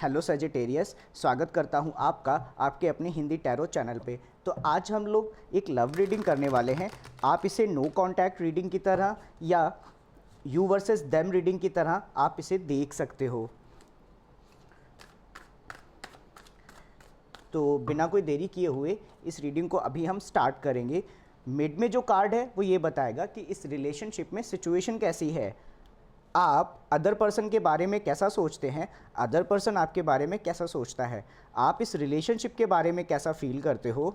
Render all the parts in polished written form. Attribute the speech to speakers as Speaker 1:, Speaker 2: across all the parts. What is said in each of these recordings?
Speaker 1: Hello Sagittarius, स्वागत करता हूं आपका आपके अपने हिंदी टैरो चैनल पे। तो आज हम लोग एक लव रीडिंग करने वाले हैं। आप इसे नो कांटेक्ट रीडिंग की तरह या यू वर्सेस देम रीडिंग की तरह आप इसे देख सकते हो। तो बिना कोई देरी किए हुए इस रीडिंग को अभी हम स्टार्ट करेंगे। मिड में जो कार्ड है वो ये बताएगा कि इस रिलेशनशिप में सिचुएशन कैसी है, आप अदर पर्सन के बारे में कैसा सोचते हैं, अदर पर्सन आपके बारे में कैसा सोचता है, आप इस रिलेशनशिप के बारे में कैसा फील करते हो,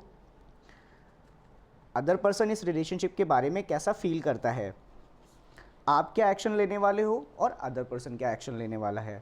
Speaker 1: अदर पर्सन इस रिलेशनशिप के बारे में कैसा फील करता है, आप क्या एक्शन लेने वाले हो और अदर पर्सन क्या एक्शन लेने वाला है।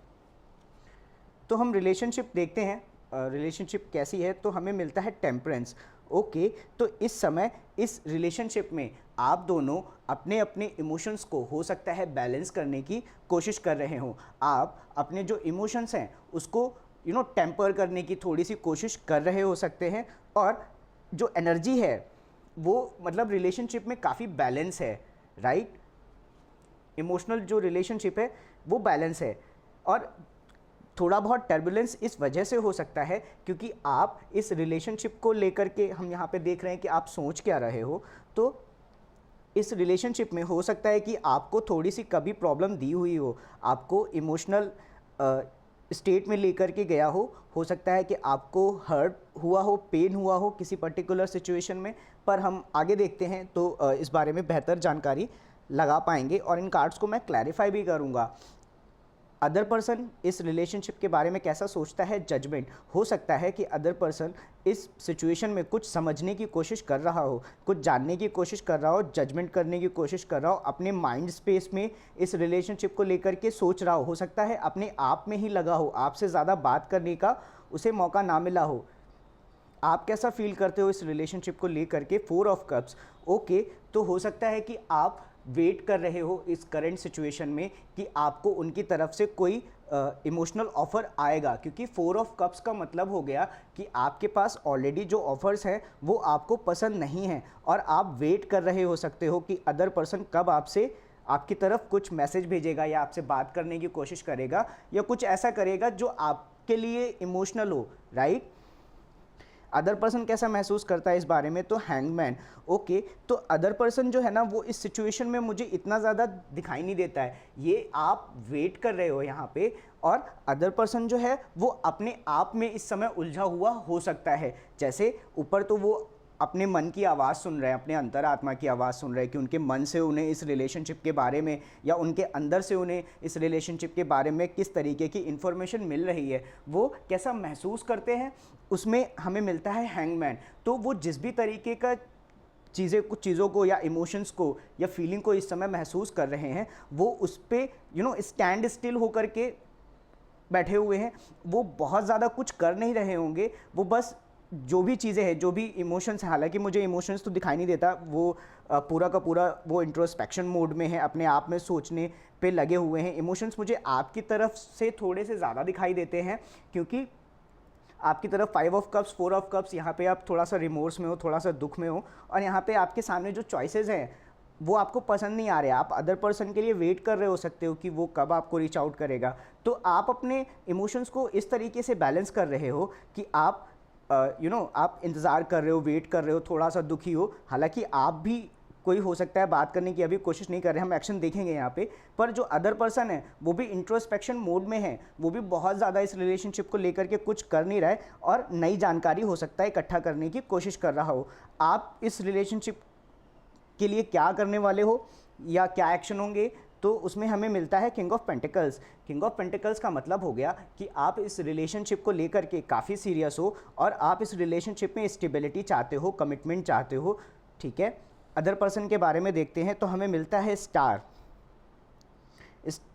Speaker 1: तो हम रिलेशनशिप देखते हैं, रिलेशनशिप कैसी है। तो हमें मिलता है टेम्परेंस। ओके, तो इस समय इस रिलेशनशिप में आप दोनों अपने अपने इमोशंस को हो सकता है बैलेंस करने की कोशिश कर रहे हो। आप अपने जो इमोशंस हैं उसको टेम्पर करने की थोड़ी सी कोशिश कर रहे हो सकते हैं, और जो एनर्जी है वो मतलब रिलेशनशिप में काफ़ी बैलेंस है, राइट। इमोशनल जो रिलेशनशिप है वो बैलेंस है, और थोड़ा बहुत टर्बुलेंस इस वजह से हो सकता है क्योंकि आप इस रिलेशनशिप को लेकर के हम यहाँ पे देख रहे हैं कि आप सोच क्या रहे हो। तो इस रिलेशनशिप में हो सकता है कि आपको थोड़ी सी कभी प्रॉब्लम दी हुई हो, आपको इमोशनल स्टेट में लेकर के गया हो सकता है कि आपको हर्ट हुआ हो, पेन हुआ हो किसी पर्टिकुलर सिचुएशन में। पर हम आगे देखते हैं तो इस बारे में बेहतर जानकारी लगा पाएंगे, और इन कार्ड्स को मैं क्लैरिफाई भी करूँगा। अदर पर्सन इस रिलेशनशिप के बारे में कैसा सोचता है, जजमेंट। हो सकता है कि अदर पर्सन इस सिचुएशन में कुछ समझने की कोशिश कर रहा हो, कुछ जानने की कोशिश कर रहा हो, जजमेंट करने की कोशिश कर रहा हो, अपने माइंड स्पेस में इस रिलेशनशिप को लेकर के सोच रहा हो सकता है अपने आप में ही लगा हो, आपसे ज़्यादा बात करने का उसे मौका ना मिला हो। आप कैसा फील करते हो इस रिलेशनशिप को लेकर के, 4 ऑफ कप्स। ओके, तो हो सकता है कि आप वेट कर रहे हो इस करंट सिचुएशन में कि आपको उनकी तरफ से कोई इमोशनल ऑफ़र आएगा, क्योंकि 4 ऑफ कप्स का मतलब हो गया कि आपके पास ऑलरेडी जो ऑफ़र्स हैं वो आपको पसंद नहीं हैं, और आप वेट कर रहे हो सकते हो कि अदर पर्सन कब आपसे आपकी तरफ कुछ मैसेज भेजेगा या आपसे बात करने की कोशिश करेगा या कुछ ऐसा करेगा जो आपके लिए इमोशनल हो, राइट। अदर पर्सन कैसा महसूस करता है इस बारे में, तो हैंगमैन। ओके, तो अदर पर्सन जो है ना वो इस सिचुएशन में मुझे इतना ज़्यादा दिखाई नहीं देता है। ये आप वेट कर रहे हो यहाँ पे, और अदर पर्सन जो है वो अपने आप में इस समय उलझा हुआ हो सकता है। जैसे ऊपर तो वो अपने मन की आवाज़ सुन रहे हैं, अपने अंतरात्मा की आवाज़ सुन रहे हैं कि उनके मन से उन्हें इस रिलेशनशिप के बारे में या उनके अंदर से उन्हें इस रिलेशनशिप के बारे में किस तरीके की इन्फॉर्मेशन मिल रही है, वो कैसा महसूस करते हैं, उसमें हमें मिलता है हैंगमैन। तो वो जिस भी तरीके का कुछ चीज़ों को या इमोशंस को या फीलिंग को इस समय महसूस कर रहे हैं, वो उस पर स्टैंड स्टिल होकर के बैठे हुए हैं। वो बहुत ज़्यादा कुछ कर नहीं रहे होंगे, वो बस जो भी चीज़ें हैं, जो भी इमोशंस हैं, हालांकि मुझे इमोशंस तो दिखाई नहीं देता, वो पूरा का पूरा वो इंट्रोस्पेक्शन मोड में है, अपने आप में सोचने पे लगे हुए हैं। इमोशंस मुझे आपकी तरफ से थोड़े से ज़्यादा दिखाई देते हैं, क्योंकि आपकी तरफ 5 ऑफ कप्स, 4 ऑफ कप्स, यहाँ पे आप थोड़ा सा रिमोर्स में हो, थोड़ा सा दुख में हो, और यहाँ पे आपके सामने जो चॉइसेस हैं वो आपको पसंद नहीं आ रहे। आप अदर पर्सन के लिए वेट कर रहे हो सकते हो कि वो कब आपको रीच आउट करेगा। तो आप अपने इमोशंस को इस तरीके से बैलेंस कर रहे हो कि आप आप इंतज़ार कर रहे हो, वेट कर रहे हो, थोड़ा सा दुखी हो। हालांकि आप भी कोई हो सकता है बात करने की अभी कोशिश नहीं कर रहे, हम एक्शन देखेंगे यहाँ पे। पर जो अदर पर्सन है वो भी इंट्रोस्पेक्शन मोड में है, वो भी बहुत ज़्यादा इस रिलेशनशिप को लेकर के कुछ कर नहीं रहा है, और नई जानकारी हो सकता है इकट्ठा करने की कोशिश कर रहा हो। आप इस रिलेशनशिप के लिए क्या करने वाले हो या क्या एक्शन होंगे, तो उसमें हमें मिलता है king of pentacles. King of pentacles का मतलब हो गया कि आप इस रिलेशनशिप को लेकर के काफ़ी सीरियस हो, और आप इस रिलेशनशिप में स्टेबिलिटी चाहते हो, कमिटमेंट चाहते हो, ठीक है। अदर पर्सन के बारे में देखते हैं तो हमें मिलता है स्टार।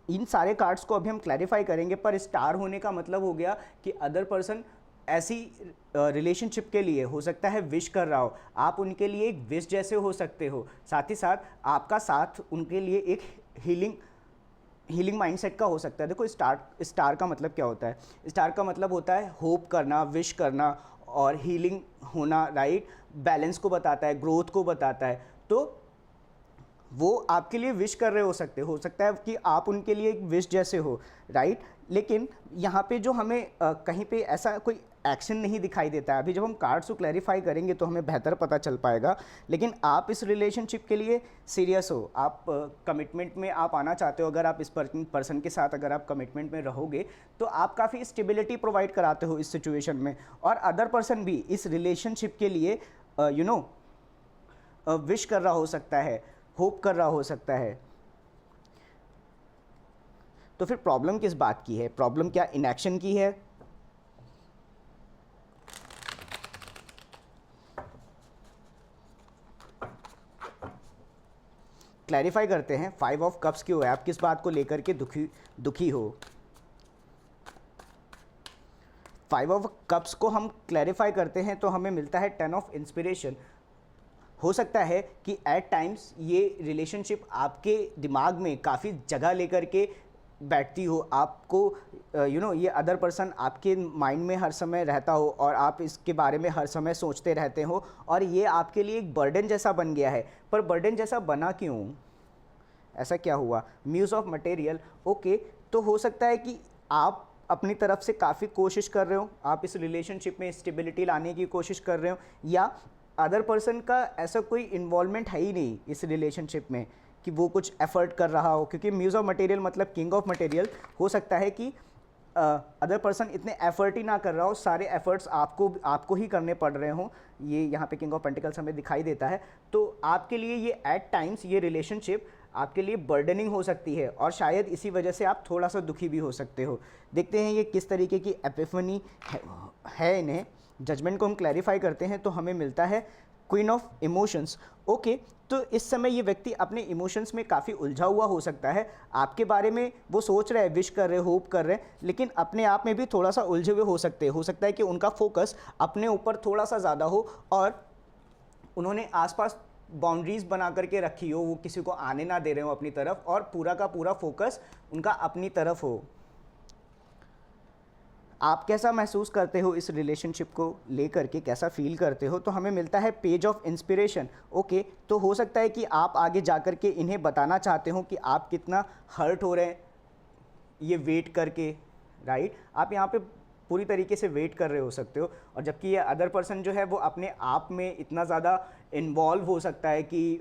Speaker 1: इन सारे कार्ड्स को अभी हम क्लैरिफाई करेंगे, पर स्टार होने का मतलब हो गया कि अदर पर्सन ऐसी रिलेशनशिप के लिए हो सकता है विश कर रहा हो, आप उनके लिए एक विश जैसे हो सकते हो। साथ ही साथ आपका साथ उनके लिए एक हीलिंग माइंडसेट का हो सकता है। देखो स्टार का मतलब क्या होता है, स्टार का मतलब होता है होप करना, विश करना और हीलिंग होना, राइट। बैलेंस को बताता है, ग्रोथ को बताता है। तो वो आपके लिए विश कर रहे हो सकता है कि आप उनके लिए एक विश जैसे हो, राइट। लेकिन यहाँ पे जो हमें कहीं पे ऐसा कोई एक्शन नहीं दिखाई देता है। अभी जब हम कार्ड्स को क्लैरिफाई करेंगे तो हमें बेहतर पता चल पाएगा। लेकिन आप इस रिलेशनशिप के लिए सीरियस हो, आप कमिटमेंट में आप आना चाहते हो, अगर आप इस पर्सन के साथ अगर आप कमिटमेंट में रहोगे तो आप काफ़ी स्टेबिलिटी प्रोवाइड कराते हो इस सिचुएशन में, और अदर पर्सन भी इस रिलेशनशिप के लिए विश कर रहा हो सकता है, होप कर रहा हो सकता है। तो फिर प्रॉब्लम किस बात की है? प्रॉब्लम क्या इनएक्शन की है? क्लैरिफाई करते हैं। 5 ऑफ कप्स क्यों है? आप किस बात को लेकर के दुखी हो? 5 ऑफ कप्स को हम क्लैरिफाई करते हैं तो हमें मिलता है 10 ऑफ इंस्पिरेशन। हो सकता है कि एट टाइम्स ये रिलेशनशिप आपके दिमाग में काफ़ी जगह लेकर के बैठती हो, आपको ये अदर पर्सन आपके माइंड में हर समय रहता हो और आप इसके बारे में हर समय सोचते रहते हो, और ये आपके लिए एक बर्डन जैसा बन गया है। पर बर्डन जैसा बना क्यों? ऐसा क्या हुआ? Muse of material. ओके, तो हो सकता है कि आप अपनी तरफ से काफ़ी कोशिश कर रहे हो, आप इस रिलेशनशिप में स्टेबिलिटी लाने की कोशिश कर रहे हो, या अदर पर्सन का ऐसा कोई इन्वॉल्वमेंट है ही नहीं इस रिलेशनशिप में कि वो कुछ एफर्ट कर रहा हो। क्योंकि म्यूज ऑफ मटेरियल मतलब किंग ऑफ मटेरियल, हो सकता है कि अदर पर्सन इतने एफर्ट ही ना कर रहा हो, सारे एफर्ट्स आपको ही करने पड़ रहे हों। ये यहाँ पे किंग ऑफ पेंटिकल्स हमें दिखाई देता है। तो आपके लिए ये एट टाइम्स ये रिलेशनशिप आपके लिए बर्डनिंग हो सकती है, और शायद इसी वजह से आप थोड़ा सा दुखी भी हो सकते हो। देखते हैं ये किस तरीके की एपिफनी है इन्हें। जजमेंट को हम क्लैरिफाई करते हैं तो हमें मिलता है क्वीन ऑफ इमोशंस। ओके, तो इस समय ये व्यक्ति अपने इमोशंस में काफ़ी उलझा हुआ हो सकता है। आपके बारे में वो सोच रहे हैं, विश कर रहे हैं, होप कर रहे हैं, लेकिन अपने आप में भी थोड़ा सा उलझे हुए हो सकते हैं। हो सकता है कि उनका फोकस अपने ऊपर थोड़ा सा ज़्यादा हो, और उन्होंने आसपास बाउंड्रीज बना करके रखी हो, वो किसी को आने ना दे रहे हो अपनी तरफ, और पूरा का पूरा फोकस उनका अपनी तरफ हो। आप कैसा महसूस करते हो इस रिलेशनशिप को लेकर के, कैसा फील करते हो? तो हमें मिलता है पेज ऑफ इंस्पिरेशन। ओके, तो हो सकता है कि आप आगे जाकर के इन्हें बताना चाहते हो कि आप कितना हर्ट हो रहे हैं ये वेट करके, राइट? आप यहाँ पे पूरी तरीके से वेट कर रहे हो सकते हो, और जबकि ये अदर पर्सन जो है वो अपने आप में इतना ज़्यादा इन्वॉल्व हो सकता है कि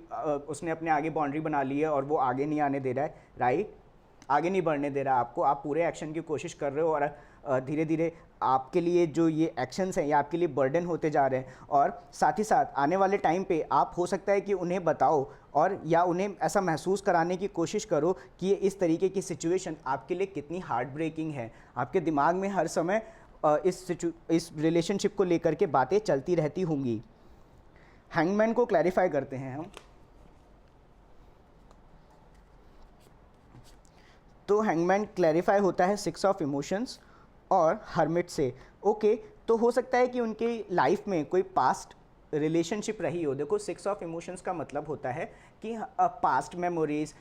Speaker 1: उसने अपने आगे बाउंड्री बना ली है और वो आगे नहीं आने दे रहा है, राइट? आगे नहीं बढ़ने दे रहा आपको। आप पूरे एक्शन की कोशिश कर रहे हो, और धीरे धीरे आपके लिए जो ये एक्शंस हैं ये आपके लिए बर्डन होते जा रहे हैं। और साथ ही साथ आने वाले टाइम पे आप हो सकता है कि उन्हें बताओ, और या उन्हें ऐसा महसूस कराने की कोशिश करो कि ये इस तरीके की सिचुएशन आपके लिए कितनी हार्ट ब्रेकिंग है। आपके दिमाग में हर समय इस रिलेशनशिप को लेकर के बातें चलती रहती होंगी। हैंगमैन को क्लैरिफाई करते हैं हम। तो हैंगमैन क्लैरिफाई होता है 6 ऑफ इमोशंस और हर्मिट से। ओके, तो हो सकता है कि उनकी लाइफ में कोई पास्ट रिलेशनशिप रही हो। देखो, 6 ऑफ इमोशंस का मतलब होता है कि पास्ट मेमोरीज,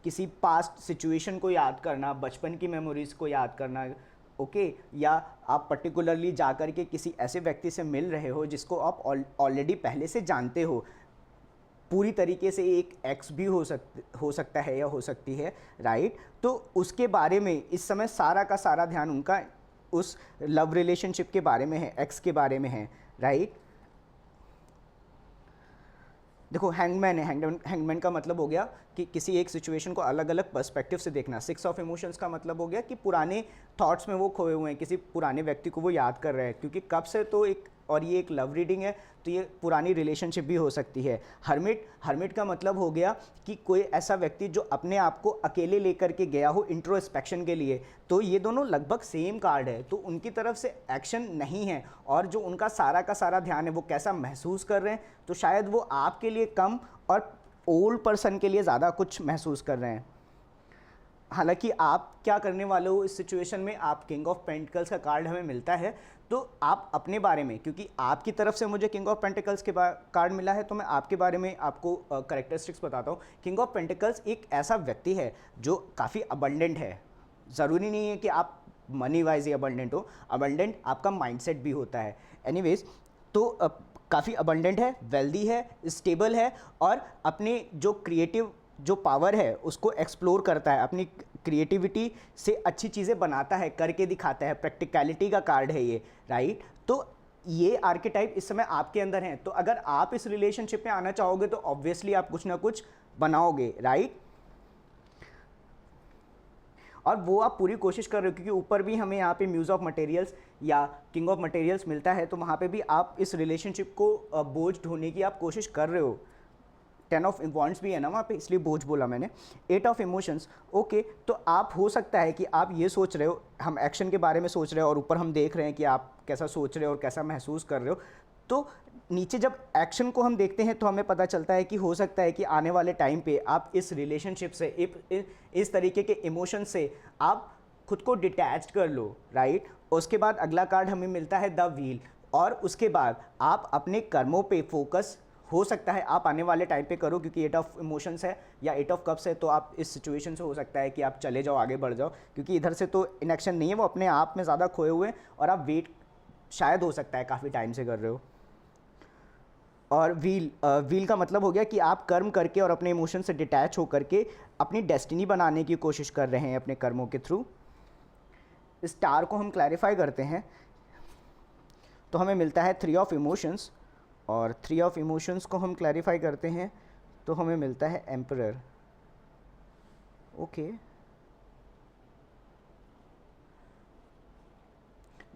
Speaker 1: किसी पास्ट सिचुएशन को याद करना, बचपन की मेमोरीज को याद करना। ओके, या आप पर्टिकुलरली जाकर के किसी ऐसे व्यक्ति से मिल रहे हो जिसको आप ऑलरेडी पहले से जानते हो, पूरी तरीके से एक एक्स भी हो सकता है या हो सकती है, राइट? तो उसके बारे में इस समय सारा का सारा ध्यान उनका उस लव रिलेशनशिप के बारे में है, एक्स के बारे में है, राइट? देखो, हैंगमैन है। हैंगमैन का मतलब हो गया कि किसी एक सिचुएशन को अलग अलग पर्सपेक्टिव से देखना। 6 ऑफ इमोशंस का मतलब हो गया कि पुराने थॉट्स में वो खोए हुए हैं, किसी पुराने व्यक्ति को वो याद कर रहे हैं, क्योंकि कब से तो एक, और ये एक लव रीडिंग है तो ये पुरानी रिलेशनशिप भी हो सकती है। हर्मिट का मतलब हो गया कि कोई ऐसा व्यक्ति जो अपने आप को अकेले लेकर के गया हो इंट्रोस्पेक्शन के लिए। तो ये दोनों लगभग सेम कार्ड है, तो उनकी तरफ से एक्शन नहीं है, और जो उनका सारा का सारा ध्यान है वो कैसा महसूस कर रहे हैं, तो शायद वो आपके लिए कम और ओल्ड पर्सन के लिए ज़्यादा कुछ महसूस कर रहे हैं। हालांकि आप क्या करने वाले हो इस सिचुएशन में? आप किंग ऑफ पेंटिकल्स का कार्ड हमें मिलता है, तो आप अपने बारे में, क्योंकि आपकी तरफ से मुझे किंग ऑफ पेंटिकल्स के कार्ड मिला है, तो मैं आपके बारे में आपको कैरेक्टरिस्टिक्स बताता हूँ। किंग ऑफ पेंटिकल्स एक ऐसा व्यक्ति है जो काफ़ी अबंडेंट है। ज़रूरी नहीं है कि आप मनी वाइज ही अबंडेंट हो, अबंडेंट आपका माइंडसेट भी होता है। एनीवेज, तो काफ़ी अबंडेंट है, वेल्दी है, स्टेबल है, और अपने जो क्रिएटिव जो पावर है उसको एक्सप्लोर करता है, अपनी क्रिएटिविटी से अच्छी चीज़ें बनाता है, करके दिखाता है, प्रैक्टिकलिटी का कार्ड है ये, राइट। तो ये आर्केटाइप इस समय आपके अंदर हैं, तो अगर आप इस रिलेशनशिप में आना चाहोगे तो ऑब्वियसली आप कुछ ना कुछ बनाओगे, राइट। और वो आप पूरी कोशिश कर रहे हो, क्योंकि ऊपर भी हमें यहाँ पे म्यूज ऑफ मटेरियल्स या किंग ऑफ मटेरियल्स मिलता है, तो वहाँ पे भी आप इस रिलेशनशिप को बोझ ढोने की आप कोशिश कर रहे हो। 10 ऑफ वॉन्ड्स भी है ना वहाँ पे, इसलिए बोझ बोला मैंने। 8 ऑफ इमोशंस, ओके। तो आप हो सकता है कि आप ये सोच रहे हो, हम एक्शन के बारे में सोच रहे हो और ऊपर हम देख रहे हैं कि आप कैसा सोच रहे हो और कैसा महसूस कर रहे हो। तो नीचे जब एक्शन को हम देखते हैं तो हमें पता चलता है कि हो सकता है कि आने वाले टाइम पे आप इस रिलेशनशिप से, इस तरीके के इमोशन से आप खुद को डिटैच्ड कर लो, राइट। उसके बाद अगला कार्ड हमें मिलता है द व्हील, और उसके बाद आप अपने कर्मों पे फोकस हो सकता है आप आने वाले टाइम पे करो, क्योंकि 8 ऑफ इमोशंस है या 8 ऑफ कप्स है, तो आप इस सिचुएशन से हो सकता है कि आप चले जाओ, आगे बढ़ जाओ, क्योंकि इधर से तो इनएक्शन नहीं है, वो अपने आप में ज़्यादा खोए हुए और आप वेट शायद हो सकता है काफ़ी टाइम से कर रहे हो। और व्हील का मतलब हो गया कि आप कर्म करके और अपने इमोशन से डिटैच होकर के अपनी डेस्टिनी बनाने की कोशिश कर रहे हैं अपने कर्मों के थ्रू। स्टार को हम क्लैरिफाई करते हैं तो हमें मिलता है 3 ऑफ इमोशंस, और 3 ऑफ इमोशंस को हम क्लैरिफाई करते हैं तो हमें मिलता है एम्परर, ओके।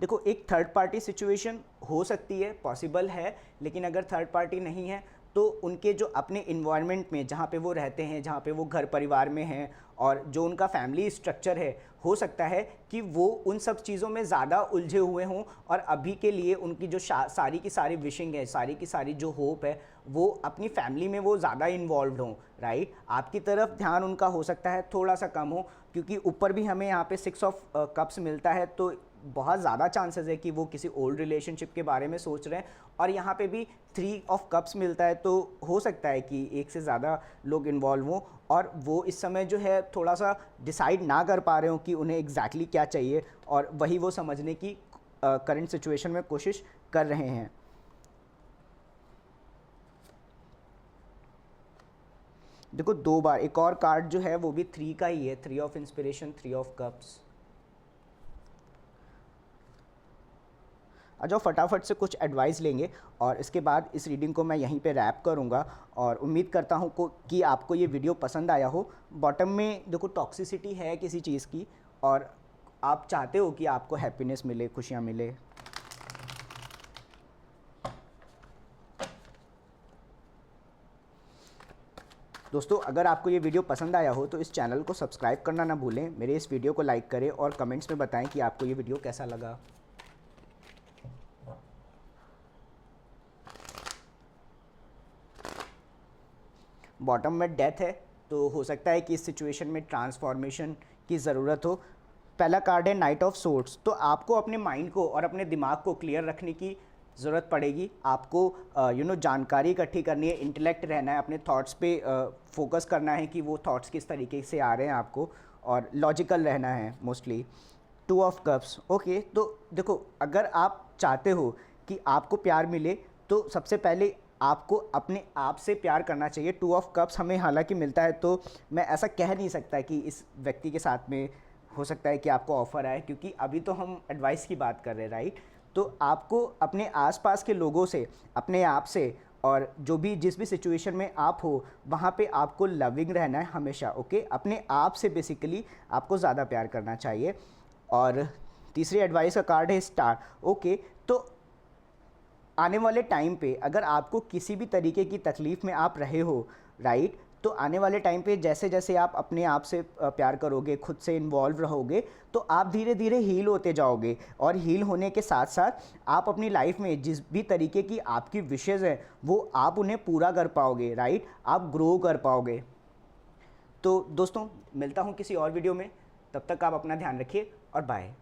Speaker 1: देखो, एक थर्ड पार्टी सिचुएशन हो सकती है, पॉसिबल है, लेकिन अगर थर्ड पार्टी नहीं है तो उनके जो अपने इन्वायरमेंट में जहाँ पे वो रहते हैं, जहाँ पे वो घर परिवार में हैं और जो उनका फैमिली स्ट्रक्चर है, हो सकता है कि वो उन सब चीज़ों में ज़्यादा उलझे हुए हों और अभी के लिए उनकी जो सारी की सारी विशिंग है, सारी की सारी जो होप है, वो अपनी फैमिली में वो ज़्यादा इन्वॉल्व हों, राइट। आपकी तरफ ध्यान उनका हो सकता है थोड़ा सा कम हो, क्योंकि ऊपर भी हमें यहाँ पे 6 ऑफ कप्स मिलता है, तो बहुत ज़्यादा चांसेस है कि वो किसी ओल्ड रिलेशनशिप के बारे में सोच रहे हैं। और यहाँ पे भी 3 ऑफ कप्स मिलता है, तो हो सकता है कि एक से ज़्यादा लोग इन्वॉल्व हों और वो इस समय जो है थोड़ा सा डिसाइड ना कर पा रहे हो कि उन्हें एग्जैक्टली क्या चाहिए, और वही वो समझने की करंट सिचुएशन में कोशिश कर रहे हैं। देखो, 2 बार एक और कार्ड जो है वो भी 3 का ही है, 3 ऑफ इंस्पिरेशन, 3 ऑफ कप्स। आ जाओ फटाफट से कुछ एडवाइस लेंगे और इसके बाद इस रीडिंग को मैं यहीं पे रैप करूँगा, और उम्मीद करता हूँ कि आपको ये वीडियो पसंद आया हो। बॉटम में देखो टॉक्सिसिटी है किसी चीज़ की, और आप चाहते हो कि आपको हैप्पीनेस मिले, खुशियाँ मिले। दोस्तों, अगर आपको ये वीडियो पसंद आया हो तो इस चैनल को सब्सक्राइब करना ना भूलें, मेरे इस वीडियो को लाइक करें और कमेंट्स में बताएं कि आपको ये वीडियो कैसा लगा। बॉटम में डेथ है, तो हो सकता है कि इस सिचुएशन में ट्रांसफॉर्मेशन की ज़रूरत हो। पहला कार्ड है नाइट ऑफ सोर्ड्स, तो आपको अपने माइंड को और अपने दिमाग को क्लियर रखने की ज़रूरत पड़ेगी। आपको जानकारी इकट्ठी करनी है, इंटेलेक्ट रहना है, अपने थॉट्स पे फोकस करना है कि वो थॉट्स किस तरीके से आ रहे हैं आपको, और लॉजिकल रहना है मोस्टली। 2 of cups, okay. तो देखो, अगर आप चाहते हो कि आपको प्यार मिले तो सबसे पहले आपको अपने आप से प्यार करना चाहिए। 2 ऑफ कप्स हमें हालांकि मिलता है, तो मैं ऐसा कह नहीं सकता कि इस व्यक्ति के साथ में हो सकता है कि आपको ऑफ़र आए, क्योंकि अभी तो हम एडवाइस की बात कर रहे हैं, राइट। तो आपको अपने आसपास के लोगों से, अपने आप से, और जिस भी सिचुएशन में आप हो वहाँ पे आपको लविंग रहना है हमेशा, ओके। अपने आप से बेसिकली आपको ज़्यादा प्यार करना चाहिए। और तीसरी एडवाइस का कार्ड है स्टार, ओके। तो आने वाले टाइम पे अगर आपको किसी भी तरीके की तकलीफ़ में आप रहे हो, राइट, तो आने वाले टाइम पे जैसे जैसे आप अपने आप से प्यार करोगे, खुद से इन्वॉल्व रहोगे, तो आप धीरे धीरे हील होते जाओगे, और हील होने के साथ साथ आप अपनी लाइफ में जिस भी तरीके की आपकी विशेज़ हैं वो आप उन्हें पूरा कर पाओगे, राइट, आप ग्रो कर पाओगे। तो दोस्तों, मिलता हूँ किसी और वीडियो में, तब तक आप अपना ध्यान रखिए और बाय।